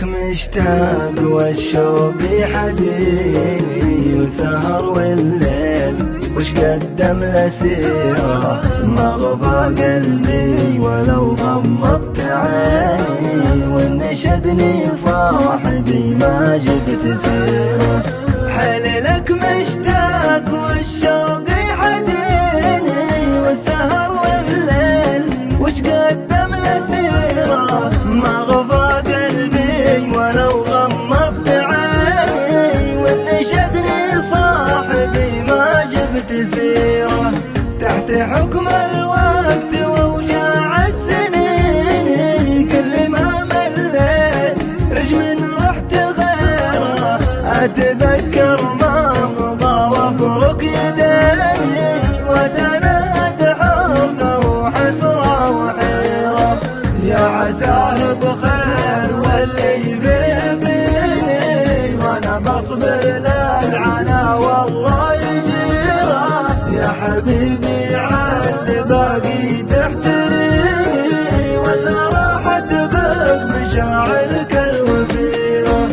لك مشتاق والشوق يحديني، وسهر والليل وش قدم لسيره، ما غفى قلبي ولو غمضت عيني، وانشدني صاحبي ما جبت سيره. حيل لك مشتاق والشوق يحديني، والسهر والليل وش قدم لسيره، ما غفى قلبي ولو غمضت عيني، وانشدني صاحبي ما جبت سيره. تحت حكم الوقت ووجاع السنين، كل ما مليت رجم رحت غيره، اتذكر ما مضى وافرك يديني، وتنادى حرقه وحسره وحيره. يا عساه بخير واللي فيه بيني، وانا بصبر للعنا والله يجيره. يا حبيبي عالي باقي تحتريني، ولا راحت بك مشاعرك الوفيره.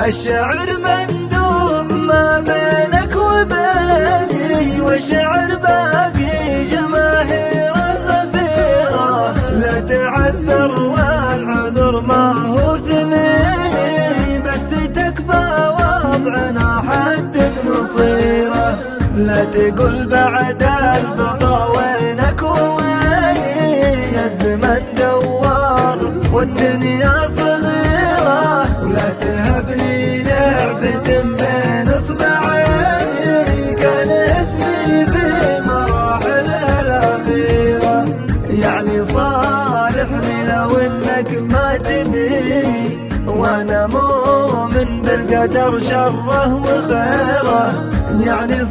الشعر مندوب ما بينك وبيني، والشعر باقي جماهيره غفيره. لا تعذر والعذر ما هو زميلي، بس تكفى وضعنا حدد مصيره. لا تقول بعد البقا وينك وويني، الزمن دوار والدنيا صغيره. ولا تهبني لعبة بين اصبعيني، كان اسمي في مراحل الاخيره. يعني صالحني لو انك ما تبي، وانا مؤمن بالقدر شره وخيره. يعني